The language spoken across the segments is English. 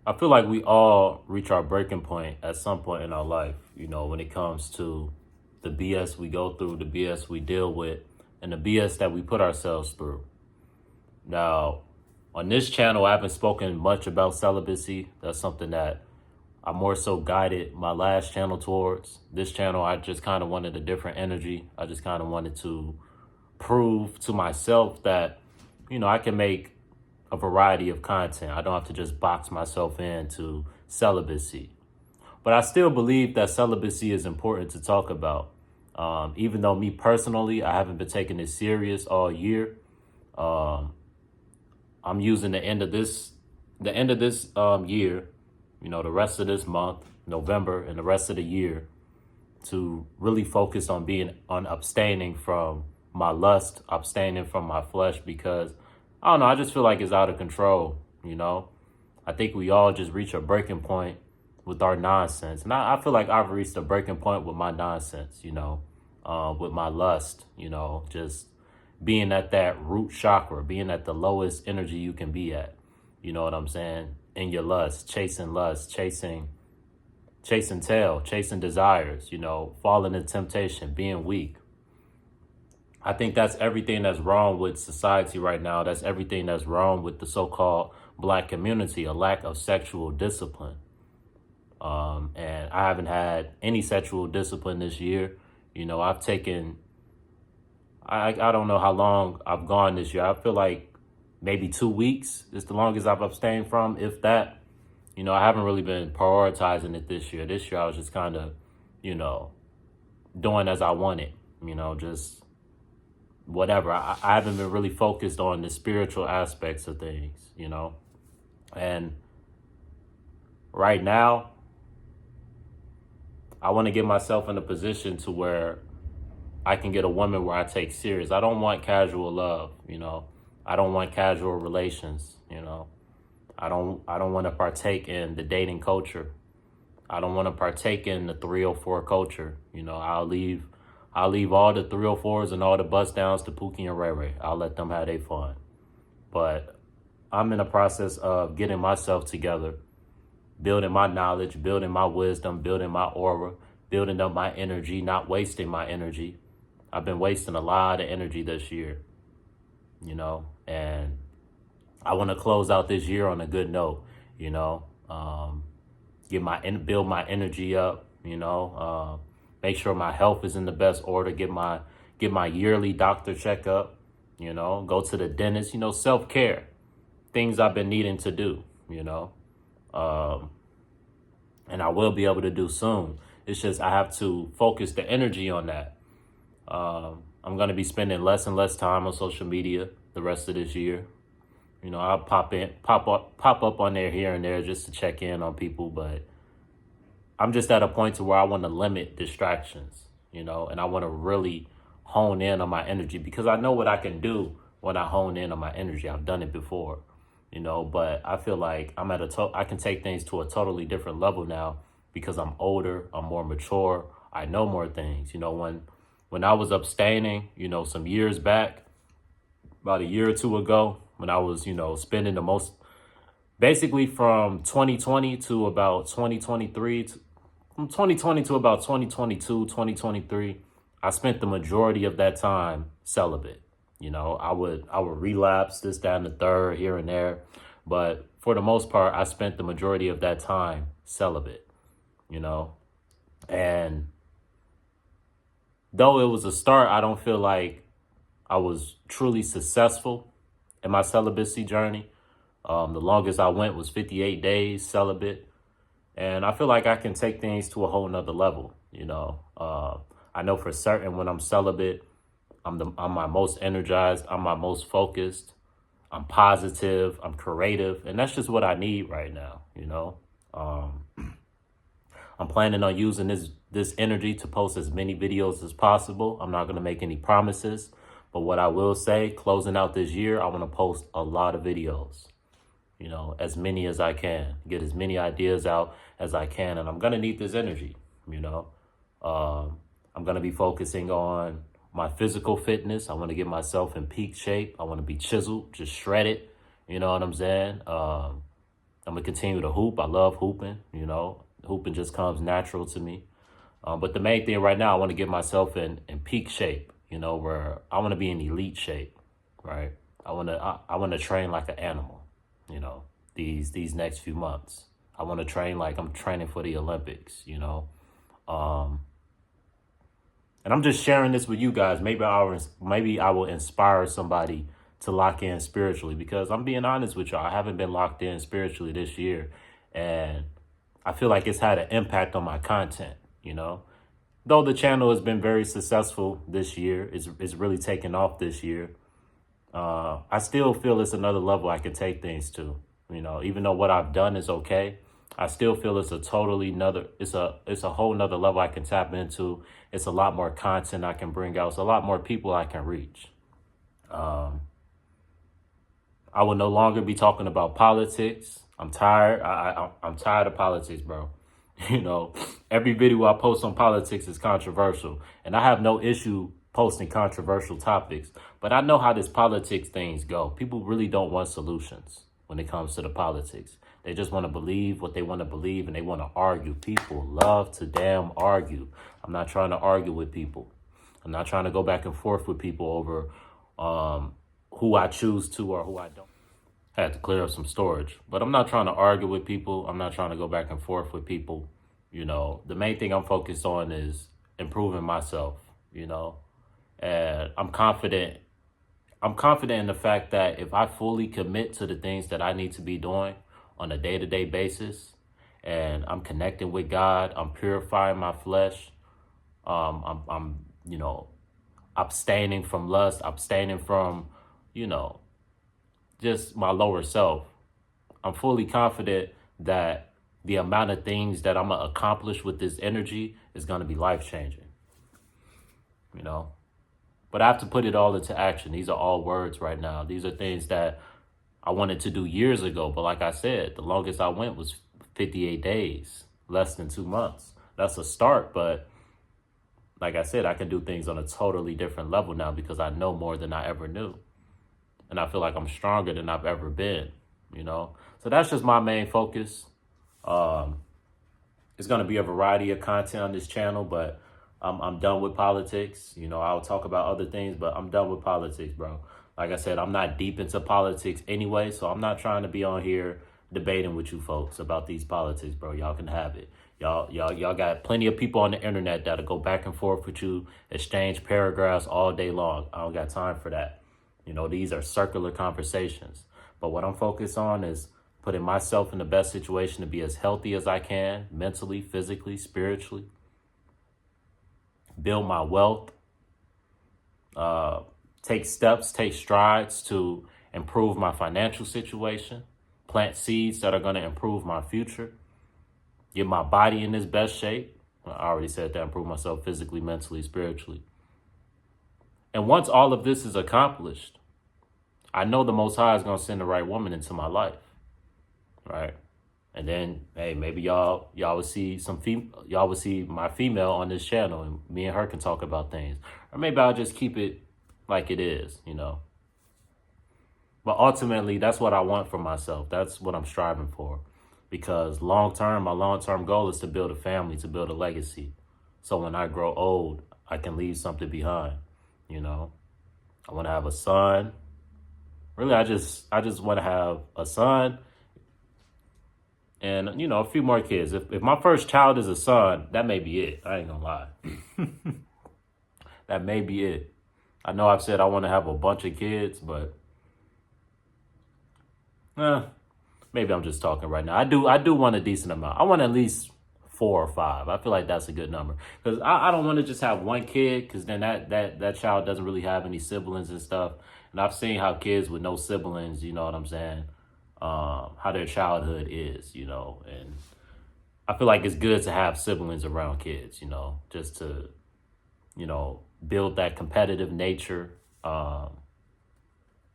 I feel like we all reach our breaking point at some point in our life, when it comes to the BS we go through, the BS we deal with, and the BS that we put ourselves through. Now, on this channel, I haven't spoken much about celibacy. That's something that I more so guided my last channel towards. This channel, I just kind of wanted a different energy. I just kind of wanted to prove to myself that, I can make a variety of content. I don't have to just box myself into celibacy. But I still believe that celibacy is important to talk about. Even though me personally, I haven't been taking it serious all year. I'm using the end of this year, the rest of this month, November, and the rest of the year to really focus on abstaining from my lust, abstaining from my flesh, because I don't know, I just feel like it's out of control, I think we all just reach a breaking point with our nonsense. And I feel like I've reached a breaking point with my nonsense, with my lust, just being at that root chakra, being at the lowest energy you can be at. You know what I'm saying? In your lust, chasing tail, chasing desires, falling into temptation, being weak. I think that's everything that's wrong with society right now. That's everything that's wrong with the so-called Black community, a lack of sexual discipline. And I haven't had any sexual discipline this year. I've taken, I don't know how long I've gone this year. I feel like maybe 2 weeks is the longest I've abstained from, if that. I haven't really been prioritizing it this year. This year I was just kind of, doing as I wanted, just whatever. I haven't been really focused on the spiritual aspects of things, and right now I want to get myself in a position to where I can get a woman where I take serious. I don't want casual love, I don't want casual relations, I don't want to partake in the dating culture. I don't want to partake in the 304 culture. I'll leave all the 304s and all the bust downs to Pookie and Ray Ray. I'll let them have their fun. But I'm in the process of getting myself together, building my knowledge, building my wisdom, building my aura, building up my energy, not wasting my energy. I've been wasting a lot of energy this year, and I want to close out this year on a good note, build my energy up, make sure my health is in the best order, get my yearly doctor checkup, go to the dentist, self-care, things I've been needing to do, and I will be able to do soon. It's just I have to focus the energy on that. I'm going to be spending less and less time on social media the rest of this year. I'll pop up on there here and there just to check in on people, but I'm just at a point to where I want to limit distractions, and I want to really hone in on my energy, because I know what I can do when I hone in on my energy. I've done it before, but I feel like I can take things to a totally different level now because I'm older, I'm more mature, I know more things. When I was abstaining, some years back, about a year or two ago, when I was, spending the most, basically from 2020 to about 2023, from 2020 to about 2022, 2023, I spent the majority of that time celibate. I would relapse this, that, and the third here and there. But for the most part, I spent the majority of that time celibate, and though it was a start, I don't feel like I was truly successful in my celibacy journey. The longest I went was 58 days celibate. And I feel like I can take things to a whole nother level. I know for certain when I'm celibate, I'm my most energized, I'm my most focused, I'm positive, I'm creative. And that's just what I need right now, I'm planning on using this energy to post as many videos as possible. I'm not going to make any promises, but what I will say, closing out this year, I want to post a lot of videos, as many as I can, get as many ideas out as I can. And I'm going to need this energy, I'm going to be focusing on my physical fitness. I want to get myself in peak shape. I want to be chiseled, just shredded. You know what I'm saying? I'm going to continue to hoop. I love hooping, you know. Hooping just comes natural to me. But the main thing right now, I want to get myself in peak shape, you know, where I want to be in elite shape, right? I want to train like an animal, you know, these next few months. I want to train like I'm training for the Olympics, you know. And I'm just sharing this with you guys. Maybe I will inspire somebody to lock in spiritually, because I'm being honest with y'all. I haven't been locked in spiritually this year, and I feel like it's had an impact on my content, you know. Though the channel has been very successful this year, it's really taken off this year. I still feel it's another level I can take things to, you know. Even though what I've done is okay, I still feel it's a whole nother level I can tap into. It's a lot more content I can bring out. It's a lot more people I can reach. I will no longer be talking about politics. I'm tired. I'm tired of politics, bro. You know, every video I post on politics is controversial, and I have no issue posting controversial topics, but I know how this politics things go. People really don't want solutions when it comes to the politics. They just want to believe what they want to believe, and they want to argue. People love to damn argue. I'm not trying to argue with people. I'm not trying to go back and forth with people over who I choose to or who I don't. I had to clear up some storage, but I'm not trying to argue with people. I'm not trying to go back and forth with people. You know, the main thing I'm focused on is improving myself, you know, and I'm confident in the fact that if I fully commit to the things that I need to be doing on a day-to-day basis, and I'm connecting with God, I'm purifying my flesh, I'm you know, abstaining from lust, abstaining from, you know, just my lower self. I'm fully confident that the amount of things that I'm going to accomplish with this energy is going to be life-changing, you know. But I have to put it all into action. These are all words right now. These are things that I wanted to do years ago. But like I said, the longest I went was 58 days, less than 2 months. That's a start. But like I said, I can do things on a totally different level now because I know more than I ever knew. And I feel like I'm stronger than I've ever been, you know. So that's just my main focus. It's going to be a variety of content on this channel, but I'm done with politics. You know, I'll talk about other things, but I'm done with politics, bro. Like I said, I'm not deep into politics anyway, so I'm not trying to be on here debating with you folks about these politics, bro. Y'all can have it. Y'all got plenty of people on the internet that'll go back and forth with you, exchange paragraphs all day long. I don't got time for that. You know, these are circular conversations. But what I'm focused on is putting myself in the best situation to be as healthy as I can, mentally, physically, spiritually. Build my wealth. Take steps, take strides to improve my financial situation. Plant seeds that are going to improve my future. Get my body in its best shape. I already said that. Improve myself physically, mentally, spiritually. And once all of this is accomplished, I know the Most High is going to send the right woman into my life, right? And then, hey, maybe y'all will see y'all will see my female on this channel, and me and her can talk about things. Or maybe I'll just keep it like it is, you know. But ultimately, that's what I want for myself. That's what I'm striving for. Because my long-term goal is to build a family, to build a legacy. So when I grow old, I can leave something behind, you know. I want to have a son. Really, I just want to have a son and, you know, a few more kids. If my first child is a son, that may be it. I ain't gonna lie. That may be it. I know I've said I want to have a bunch of kids, but maybe I'm just talking right now. I do want a decent amount. I want at least 4 or 5. I feel like that's a good number. Because I don't want to just have one kid, because then that child doesn't really have any siblings and stuff. And I've seen how kids with no siblings, you know what I'm saying, how their childhood is, you know. And I feel like it's good to have siblings around kids, you know, just to, you know, build that competitive nature,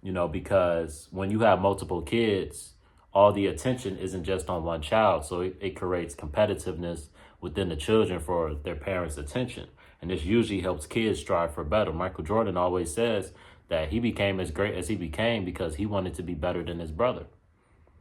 you know, because when you have multiple kids, all the attention isn't just on one child. So it creates competitiveness within the children for their parents' attention. And this usually helps kids strive for better. Michael Jordan always says that he became as great as he became because he wanted to be better than his brother.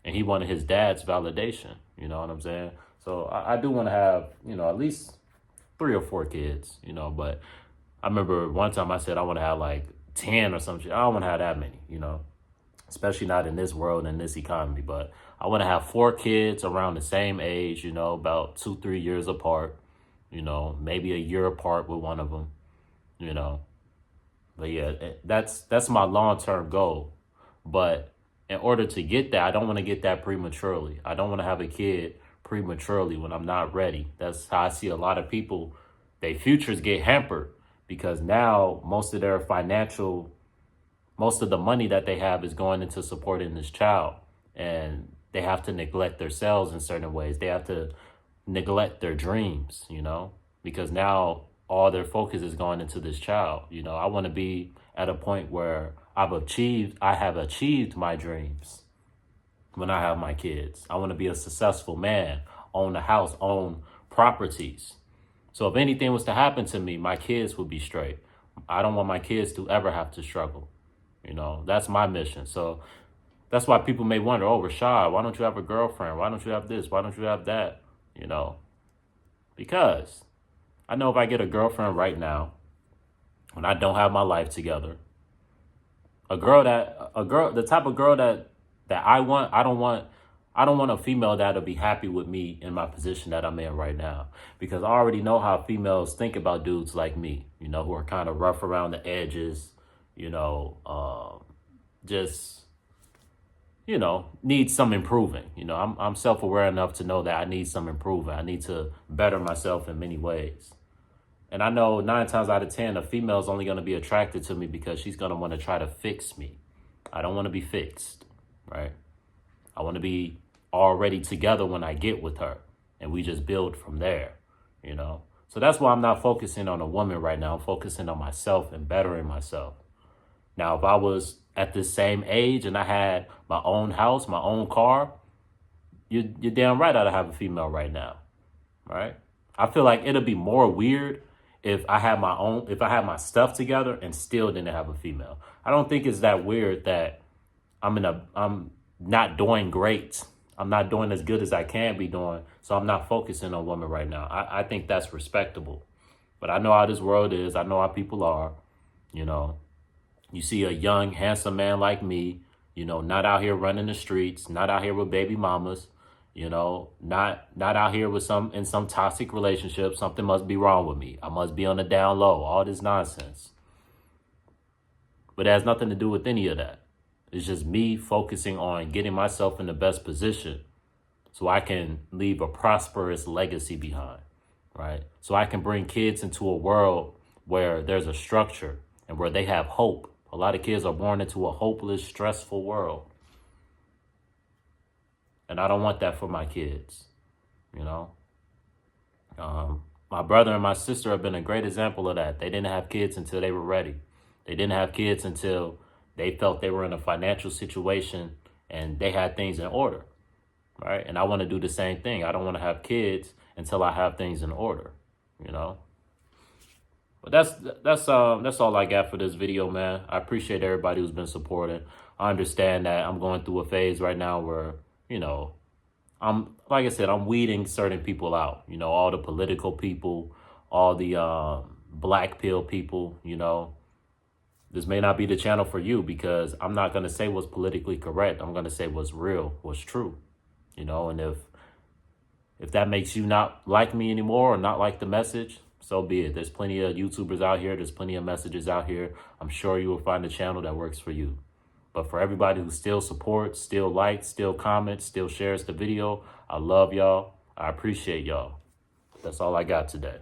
And he wanted his dad's validation. You know what I'm saying? So I do want to have, at least 3 or 4 kids, but I remember one time I said I want to have like 10 or something. I don't want to have that many, especially not in this world and this economy. But I want to have 4 kids around the same age, about 2-3 years apart, maybe a year apart with one of them, But yeah, that's my long-term goal. But in order to get that, I don't want to get that prematurely. I don't want to have a kid prematurely when I'm not ready. That's how I see a lot of people, their futures get hampered because now most of the money that they have is going into supporting this child. And they have to neglect themselves in certain ways. They have to neglect their dreams, because now all their focus is going into this child. I want to be at a point where I have achieved my dreams when I have my kids. I want to be a successful man, own a house, own properties. So if anything was to happen to me, my kids would be straight. I don't want my kids to ever have to struggle. That's my mission. So that's why people may wonder, oh, Richawd, why don't you have a girlfriend? Why don't you have this? Why don't you have that? Because I know if I get a girlfriend right now, when I don't have my life together, the type of girl that I want, I don't want a female that'll be happy with me in my position that I'm in right now. Because I already know how females think about dudes like me, who are kind of rough around the edges, just, need some improving. I'm self-aware enough to know that I need some improving. I need to better myself in many ways. And I know 9 times out of 10, a female is only going to be attracted to me because she's going to want to try to fix me. I don't want to be fixed, right? I want to be already together when I get with her, and we just build from there, So that's why I'm not focusing on a woman right now. I'm focusing on myself and bettering myself. Now, if I was at the same age and I had my own house, my own car, you're damn right I'd have a female right now, right? I feel like it'll be more weird if I had my stuff together and still didn't have a female. I don't think it's that weird that I'm not doing great. I'm not doing as good as I can be doing. So I'm not focusing on women right now. I think that's respectable. But I know how this world is. I know how people are. You see a young, handsome man like me, not out here running the streets, not out here with baby mamas, not out here with in some toxic relationship. Something must be wrong with me. I must be on the down low, all this nonsense. But it has nothing to do with any of that. It's just me focusing on getting myself in the best position so I can leave a prosperous legacy behind, right? So I can bring kids into a world where there's a structure and where they have hope. A lot of kids are born into a hopeless, stressful world. And I don't want that for my kids, My brother and my sister have been a great example of that. They didn't have kids until they were ready. They didn't have kids until they felt they were in a financial situation and they had things in order, right? And I want to do the same thing. I don't want to have kids until I have things in order, But that's all I got for this video, man. I appreciate everybody who's been supporting. I understand that I'm going through a phase right now where, I'm, like I said, I'm weeding certain people out. All the political people, all the black pill people, This may not be the channel for you because I'm not going to say what's politically correct. I'm going to say what's real, what's true, And if that makes you not like me anymore or not like the message, so be it. There's plenty of YouTubers out here. There's plenty of messages out here. I'm sure you will find a channel that works for you. But for everybody who still supports, still likes, still comments, still shares the video, I love y'all. I appreciate y'all. That's all I got today.